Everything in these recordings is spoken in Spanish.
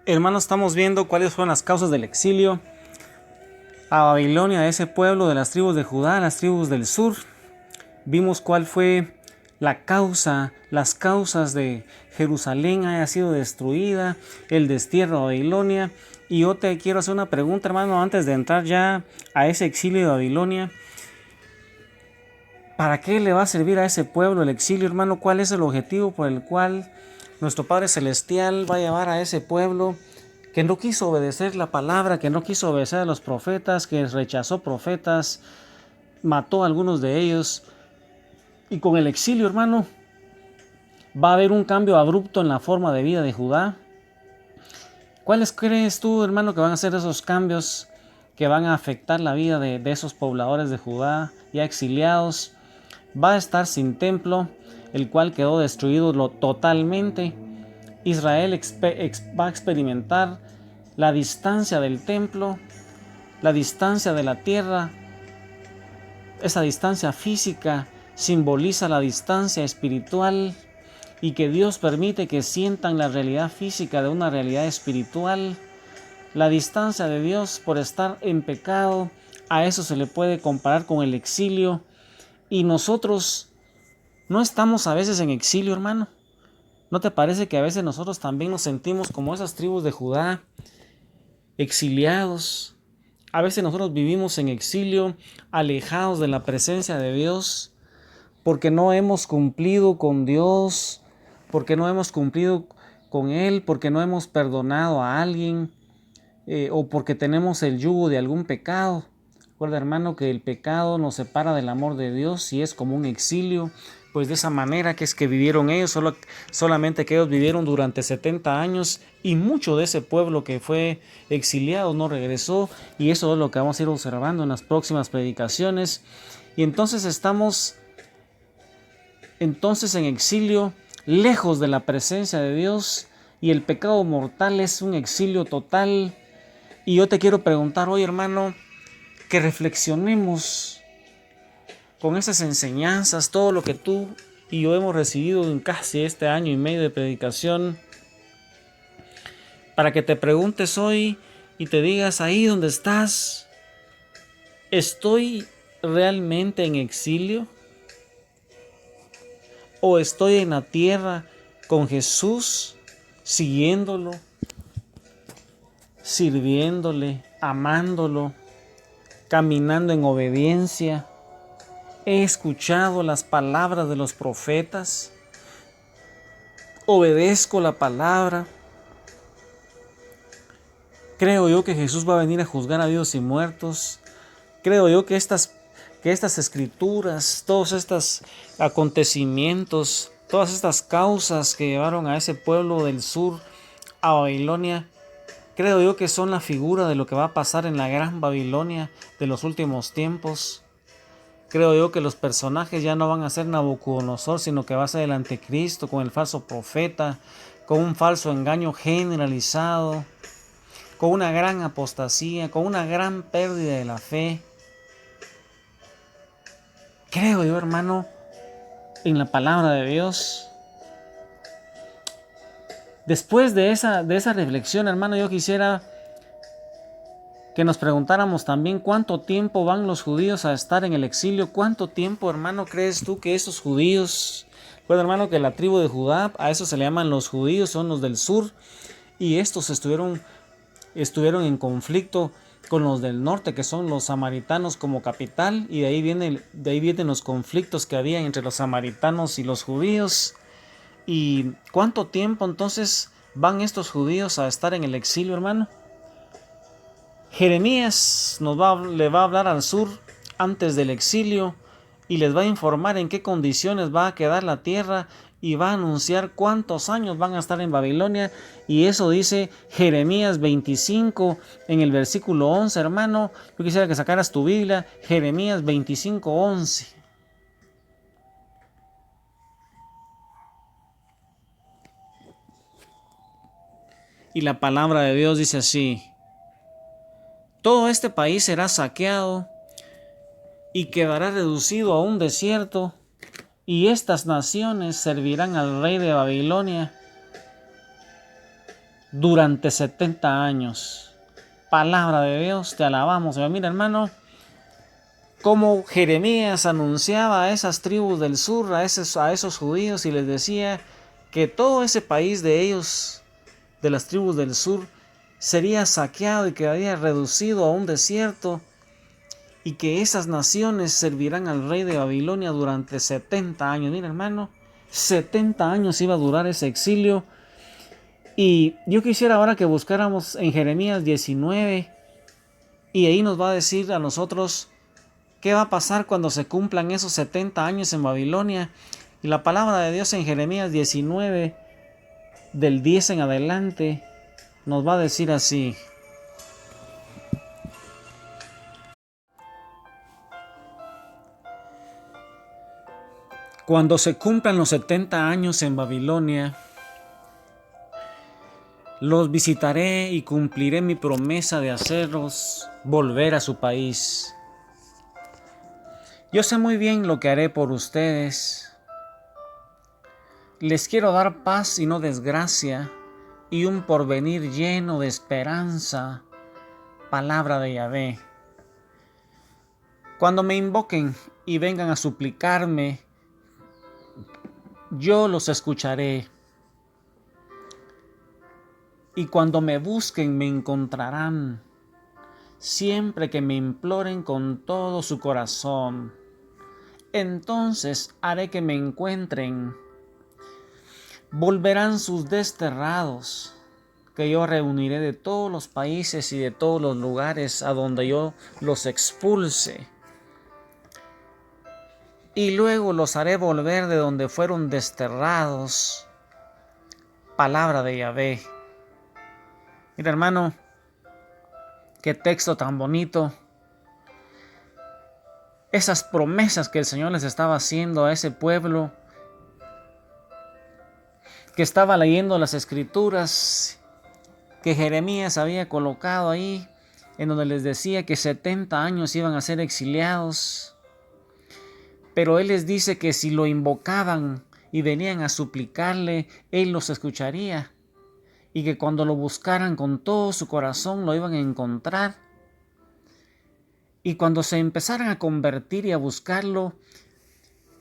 Hermanos, estamos viendo cuáles fueron las causas del exilio a Babilonia, a ese pueblo de las tribus de Judá, las tribus del sur. Vimos cuál fue la causa, las causas de Jerusalén haya sido destruida, el destierro a Babilonia. Y yo te quiero hacer una pregunta, hermano, antes de entrar ya a ese exilio de Babilonia. ¿Para qué le va a servir a ese pueblo el exilio, hermano? ¿Cuál es el objetivo por el cual nuestro Padre Celestial va a llevar a ese pueblo que no quiso obedecer la palabra, que no quiso obedecer a los profetas, que rechazó profetas, mató a algunos de ellos? Y con el exilio, hermano, va a haber un cambio abrupto en la forma de vida de Judá. ¿Cuáles crees tú, hermano, que van a ser esos cambios que van a afectar la vida de esos pobladores de Judá ya exiliados? Va a estar sin templo, el cual quedó destruido totalmente. Israel va a experimentar la distancia del templo, la distancia de la tierra. Esa distancia física simboliza la distancia espiritual, y que Dios permite que sientan la realidad física de una realidad espiritual. La distancia de Dios por estar en pecado, a eso se le puede comparar con el exilio. Y nosotros no estamos a veces en exilio, hermano. ¿No te parece que a veces nosotros también nos sentimos como esas tribus de Judá, exiliados? A veces nosotros vivimos en exilio, alejados de la presencia de Dios, porque no hemos cumplido con Dios, porque no hemos cumplido con Él, porque no hemos perdonado a alguien, o porque tenemos el yugo de algún pecado. Recuerda, hermano, que el pecado nos separa del amor de Dios y es como un exilio. Pues de esa manera que es que vivieron ellos, solamente que ellos vivieron durante 70 años y mucho de ese pueblo que fue exiliado no regresó, y eso es lo que vamos a ir observando en las próximas predicaciones. Y entonces estamos en exilio, lejos de la presencia de Dios, y el pecado mortal es un exilio total. Y yo te quiero preguntar hoy, hermano, que reflexionemos con esas enseñanzas, todo lo que tú y yo hemos recibido en casi este año y medio de predicación, para que te preguntes hoy y te digas ahí donde estás: ¿estoy realmente en exilio? ¿O estoy en la tierra con Jesús, siguiéndolo, sirviéndole, amándolo, caminando en obediencia? He escuchado las palabras de los profetas, obedezco la palabra. Creo yo que Jesús va a venir a juzgar a vivos y muertos. Creo yo que estas escrituras, todos estos acontecimientos, todas estas causas que llevaron a ese pueblo del sur a Babilonia, creo yo que son la figura de lo que va a pasar en la gran Babilonia de los últimos tiempos. Creo yo que los personajes ya no van a ser Nabucodonosor, sino que va a ser el anticristo con el falso profeta, con un falso engaño generalizado, con una gran apostasía, con una gran pérdida de la fe. Creo yo, hermano, en la palabra de Dios. Después de esa reflexión, hermano, yo quisiera que nos preguntáramos también cuánto tiempo van los judíos a estar en el exilio. ¿Cuánto tiempo, hermano, crees tú que esos judíos? Pues, hermano, que la tribu de Judá, a eso se le llaman los judíos, son los del sur, y estos estuvieron en conflicto con los del norte, que son los samaritanos como capital, y de ahí vienen los conflictos que había entre los samaritanos y los judíos. ¿Y cuánto tiempo entonces van estos judíos a estar en el exilio, hermano? Jeremías le va a hablar al sur antes del exilio y les va a informar en qué condiciones va a quedar la tierra, y va a anunciar cuántos años van a estar en Babilonia. Y eso dice Jeremías 25 en el versículo 11, hermano. Yo quisiera que sacaras tu Biblia, Jeremías 25, 11. Y la palabra de Dios dice así: todo este país será saqueado y quedará reducido a un desierto, y estas naciones servirán al rey de Babilonia durante 70 años. Palabra de Dios, te alabamos, Señor. Mira, hermano, cómo Jeremías anunciaba a esas tribus del sur, a esos judíos, y les decía que todo ese país de ellos, de las tribus del sur, sería saqueado y quedaría reducido a un desierto, y que esas naciones servirán al rey de Babilonia durante 70 años. Mira, hermano, 70 años iba a durar ese exilio. Y yo quisiera ahora que buscáramos en Jeremías 19, y ahí nos va a decir a nosotros qué va a pasar cuando se cumplan esos 70 años en Babilonia. Y la palabra de Dios en Jeremías 19, del 10 en adelante, nos va a decir así. Cuando se cumplan los 70 años en Babilonia, los visitaré y cumpliré mi promesa de hacerlos volver a su país. Yo sé muy bien lo que haré por ustedes. Les quiero dar paz y no desgracia, y un porvenir lleno de esperanza. Palabra de Yahvé. Cuando me invoquen y vengan a suplicarme, yo los escucharé. Y cuando me busquen me encontrarán, siempre que me imploren con todo su corazón. Entonces haré que me encuentren. Volverán sus desterrados, que yo reuniré de todos los países y de todos los lugares a donde yo los expulse. Y luego los haré volver de donde fueron desterrados. Palabra de Yahvé. Mira, hermano, qué texto tan bonito. Esas promesas que el Señor les estaba haciendo a ese pueblo que estaba leyendo las escrituras que Jeremías había colocado ahí, en donde les decía que 70 años iban a ser exiliados. Pero Él les dice que si lo invocaban y venían a suplicarle, Él los escucharía. Y que cuando lo buscaran con todo su corazón lo iban a encontrar. Y cuando se empezaran a convertir y a buscarlo,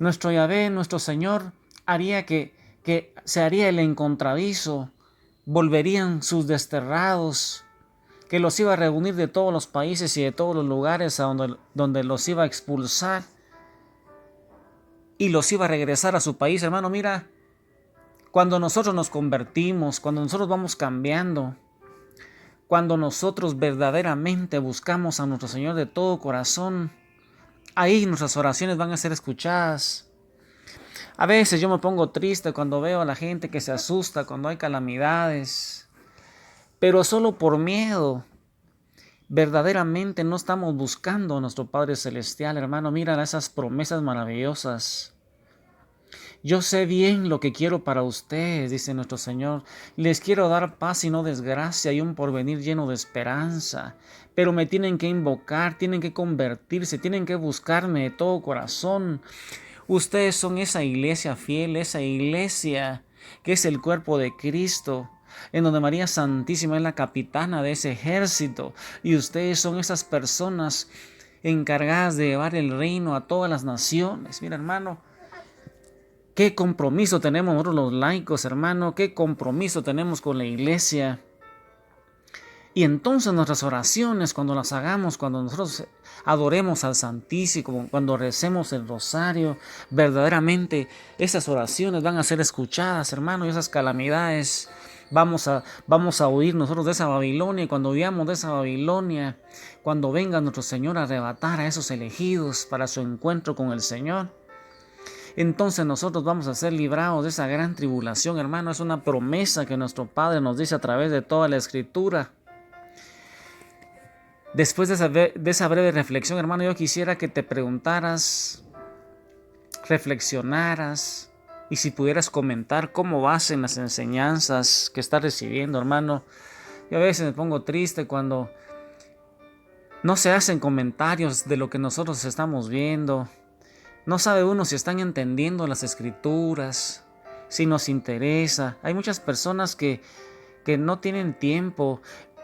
nuestro Yahvé, nuestro Señor, haría que se haría el encontradizo, volverían sus desterrados, que los iba a reunir de todos los países y de todos los lugares a donde los iba a expulsar y los iba a regresar a su país. Hermano, mira, cuando nosotros nos convertimos, cuando nosotros vamos cambiando, cuando nosotros verdaderamente buscamos a nuestro Señor de todo corazón, ahí nuestras oraciones van a ser escuchadas. A veces yo me pongo triste cuando veo a la gente que se asusta cuando hay calamidades, pero solo por miedo. Verdaderamente no estamos buscando a nuestro Padre Celestial, hermano. Mira esas promesas maravillosas. Yo sé bien lo que quiero para ustedes, dice nuestro Señor. Les quiero dar paz y no desgracia y un porvenir lleno de esperanza. Pero me tienen que invocar, tienen que convertirse, tienen que buscarme de todo corazón. Ustedes son esa iglesia fiel, esa iglesia que es el cuerpo de Cristo, en donde María Santísima es la capitana de ese ejército. Y ustedes son esas personas encargadas de llevar el reino a todas las naciones. Mira, hermano, qué compromiso tenemos nosotros los laicos, hermano, qué compromiso tenemos con la iglesia. Y entonces nuestras oraciones, cuando las hagamos, cuando nosotros adoremos al Santísimo, cuando recemos el rosario, verdaderamente esas oraciones van a ser escuchadas, hermano, y esas calamidades vamos a huir nosotros de esa Babilonia. Y cuando huyamos de esa Babilonia, cuando venga nuestro Señor a arrebatar a esos elegidos para su encuentro con el Señor, entonces nosotros vamos a ser librados de esa gran tribulación, hermano. Es una promesa que nuestro Padre nos dice a través de toda la Escritura. Después de esa breve reflexión, hermano, yo quisiera que te preguntaras, reflexionaras, y si pudieras comentar cómo vas en las enseñanzas que estás recibiendo, hermano. Yo a veces me pongo triste cuando no se hacen comentarios de lo que nosotros estamos viendo. No sabe uno si están entendiendo las escrituras, si nos interesa. Hay muchas personas que que no tienen tiempo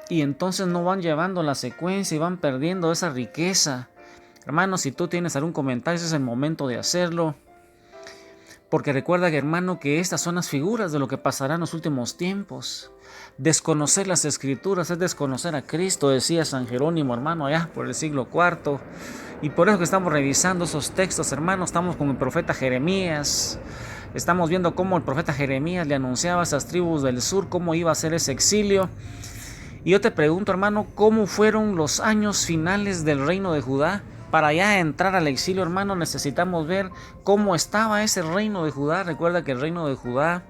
y entonces no van llevando la secuencia y van perdiendo esa riqueza. Hermano, si tú tienes algún comentario, ese es el momento de hacerlo. Porque recuerda, hermano, que estas son las figuras de lo que pasará en los últimos tiempos. Desconocer las Escrituras es desconocer a Cristo, decía San Jerónimo, hermano, allá por el siglo IV. Y por eso que estamos revisando esos textos, hermano. Estamos con el profeta Jeremías. Estamos viendo cómo el profeta Jeremías le anunciaba a esas tribus del sur cómo iba a ser ese exilio. Y yo te pregunto, hermano, ¿cómo fueron los años finales del reino de Judá? Para ya entrar al exilio, hermano, necesitamos ver cómo estaba ese reino de Judá. Recuerda que el reino de Judá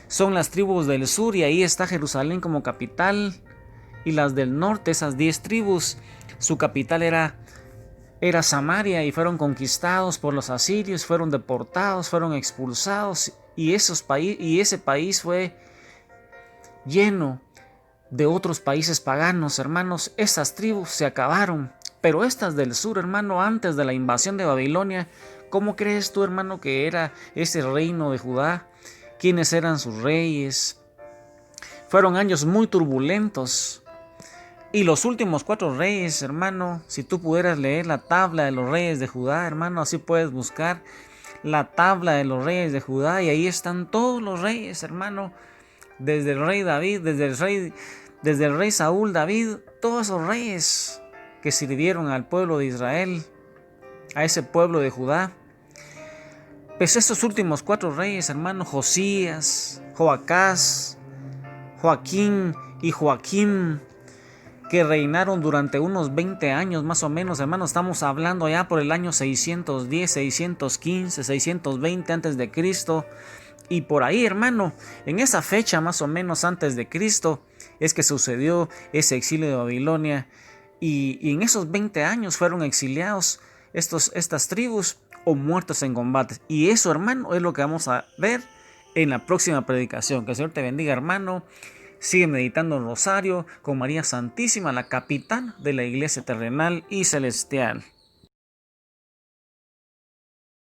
son las tribus del sur y ahí está Jerusalén como capital. Y las del norte, esas 10 tribus, su capital era Samaria y fueron conquistados por los asirios, fueron deportados, fueron expulsados y ese país fue lleno de otros países paganos, hermanos. Esas tribus se acabaron. Pero estas del sur, hermano, antes de la invasión de Babilonia, ¿cómo crees tú, hermano, que era ese reino de Judá? ¿Quiénes eran sus reyes? Fueron años muy turbulentos. Y los últimos 4 reyes, hermano, si tú pudieras leer la tabla de los reyes de Judá, hermano, así puedes buscar la tabla de los reyes de Judá y ahí están todos los reyes, hermano, desde el rey David, desde el rey Saúl, David, todos esos reyes que sirvieron al pueblo de Israel, a ese pueblo de Judá. Pues estos últimos 4 reyes, hermano, Josías, Joacás, Joaquín y Joaquim, que reinaron durante unos 20 años más o menos, hermano. Estamos hablando ya por el año 610, 615, 620 antes de Cristo. Y por ahí, hermano, en esa fecha más o menos antes de Cristo es que sucedió ese exilio de Babilonia. Y en esos 20 años fueron exiliados estas tribus o muertos en combates. Y eso, hermano, es lo que vamos a ver en la próxima predicación. Que el Señor te bendiga, hermano. Sigue meditando el rosario con María Santísima, la capitana de la iglesia terrenal y celestial.